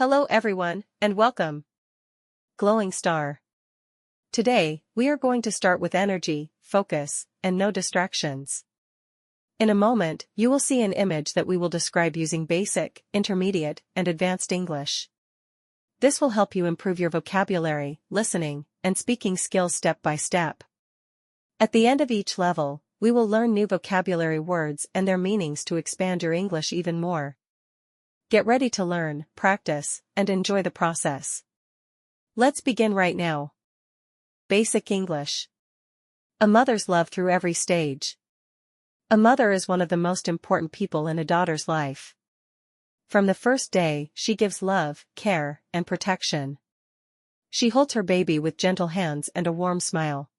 Hello everyone, and welcome. Glowing Star. Today, we are going to start with energy, focus, and no distractions. In a moment, you will see an image that we will describe using basic, intermediate, and advanced English. This will help you improve your vocabulary, listening, and speaking skills step by step. At the end of each level, we will learn new vocabulary words and their meanings to expand your English even more. Get ready to learn, practice, and enjoy the process. Let's begin right now. Basic English. A mother's love through every stage. A mother is one of the most important people in a daughter's life. From the first day, she gives love, care, and protection. She holds her baby with gentle hands and a warm smile.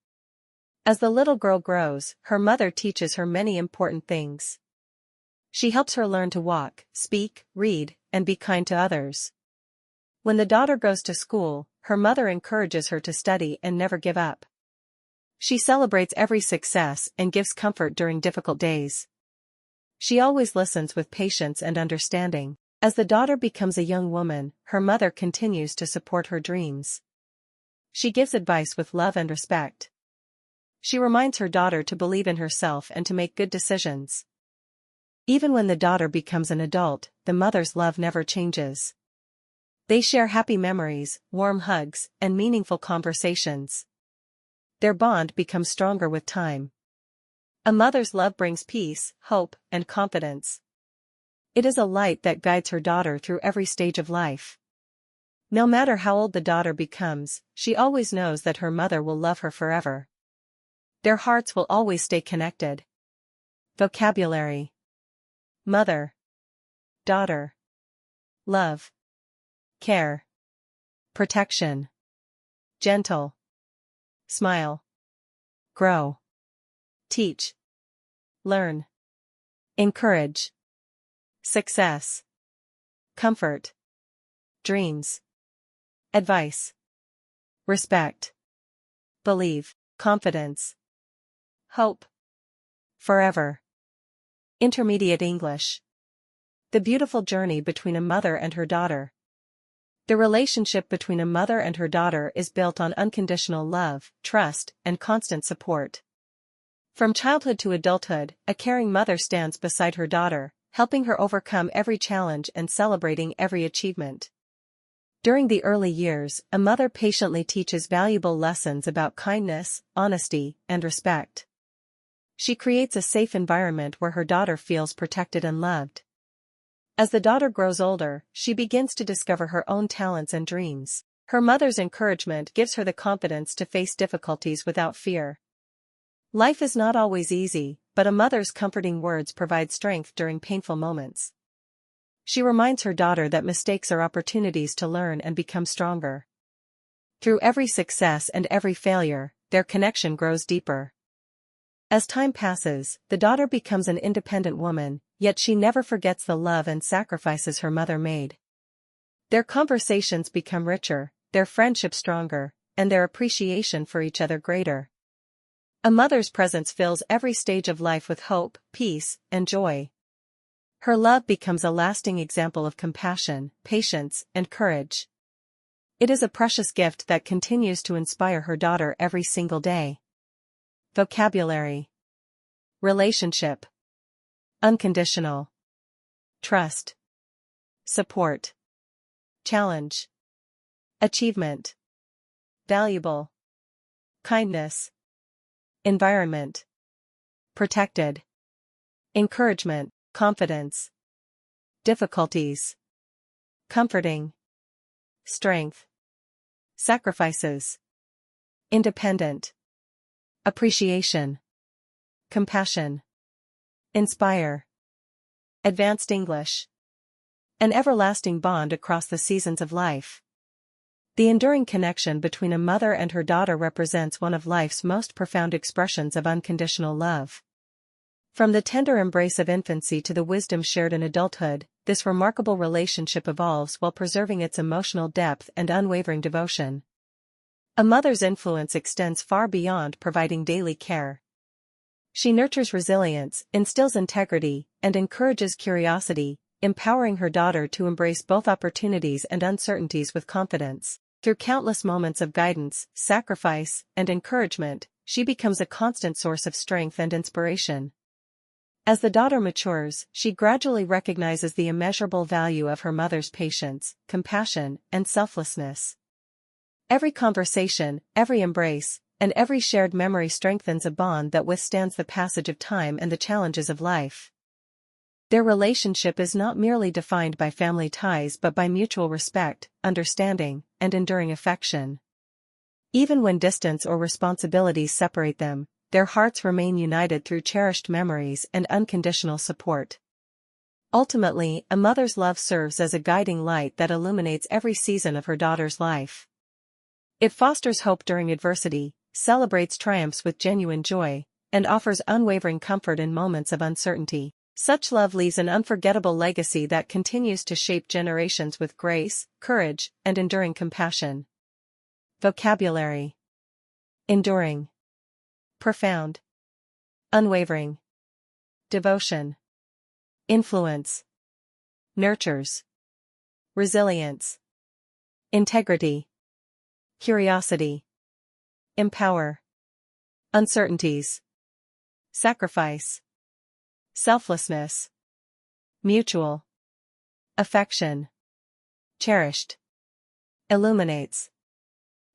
As the little girl grows, her mother teaches her many important things. She helps her learn to walk, speak, read, and be kind to others. When the daughter goes to school, her mother encourages her to study and never give up. She celebrates every success and gives comfort during difficult days. She always listens with patience and understanding. As the daughter becomes a young woman, her mother continues to support her dreams. She gives advice with love and respect. She reminds her daughter to believe in herself and to make good decisions. Even when the daughter becomes an adult, the mother's love never changes. They share happy memories, warm hugs, and meaningful conversations. Their bond becomes stronger with time. A mother's love brings peace, hope, and confidence. It is a light that guides her daughter through every stage of life. No matter how old the daughter becomes, she always knows that her mother will love her forever. Their hearts will always stay connected. Vocabulary. Mother, daughter, love, care, protection, gentle, smile, grow, teach, learn, encourage, success, comfort, dreams, advice, respect, believe, confidence, hope, forever. Intermediate English. The beautiful journey between a mother and her daughter. The relationship between a mother and her daughter is built on unconditional love, trust, and constant support. From childhood to adulthood, a caring mother stands beside her daughter, helping her overcome every challenge and celebrating every achievement. During the early years, a mother patiently teaches valuable lessons about kindness, honesty, and respect. She creates a safe environment where her daughter feels protected and loved. As the daughter grows older, she begins to discover her own talents and dreams. Her mother's encouragement gives her the confidence to face difficulties without fear. Life is not always easy, but a mother's comforting words provide strength during painful moments. She reminds her daughter that mistakes are opportunities to learn and become stronger. Through every success and every failure, their connection grows deeper. As time passes, the daughter becomes an independent woman, yet she never forgets the love and sacrifices her mother made. Their conversations become richer, their friendship stronger, and their appreciation for each other greater. A mother's presence fills every stage of life with hope, peace, and joy. Her love becomes a lasting example of compassion, patience, and courage. It is a precious gift that continues to inspire her daughter every single day. Vocabulary. Relationship. Unconditional. Trust. Support. Challenge. Achievement. Valuable. Kindness. Environment. Protected. Encouragement, confidence. Difficulties. Comforting. Strength. Sacrifices. Independent. Appreciation. Compassion. Inspire. Advanced English. An everlasting bond across the seasons of life. The enduring connection between a mother and her daughter represents one of life's most profound expressions of unconditional love. From the tender embrace of infancy to the wisdom shared in adulthood, this remarkable relationship evolves while preserving its emotional depth and unwavering devotion. A mother's influence extends far beyond providing daily care. She nurtures resilience, instills integrity, and encourages curiosity, empowering her daughter to embrace both opportunities and uncertainties with confidence. Through countless moments of guidance, sacrifice, and encouragement, she becomes a constant source of strength and inspiration. As the daughter matures, she gradually recognizes the immeasurable value of her mother's patience, compassion, and selflessness. Every conversation, every embrace, and every shared memory strengthens a bond that withstands the passage of time and the challenges of life. Their relationship is not merely defined by family ties but by mutual respect, understanding, and enduring affection. Even when distance or responsibilities separate them, their hearts remain united through cherished memories and unconditional support. Ultimately, a mother's love serves as a guiding light that illuminates every season of her daughter's life. It fosters hope during adversity, celebrates triumphs with genuine joy, and offers unwavering comfort in moments of uncertainty. Such love leaves an unforgettable legacy that continues to shape generations with grace, courage, and enduring compassion. Vocabulary: enduring, profound, unwavering, devotion, influence, nurtures, resilience, integrity, curiosity, empower, uncertainties, sacrifice, selflessness, mutual, affection, cherished, illuminates,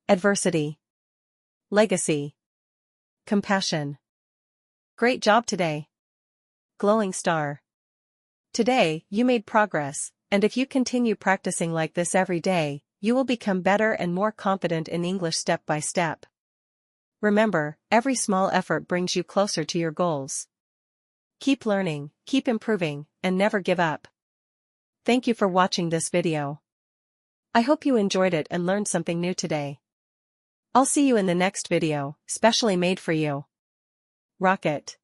adversity, legacy, compassion. Great job today, glowing star. Today, you made progress, and if you continue practicing like this every day, you will become better and more confident in English step by step. Remember, every small effort brings you closer to your goals. Keep learning, keep improving, and never give up. Thank you for watching this video. I hope you enjoyed it and learned something new today. I'll see you in the next video, specially made for you. Rocket.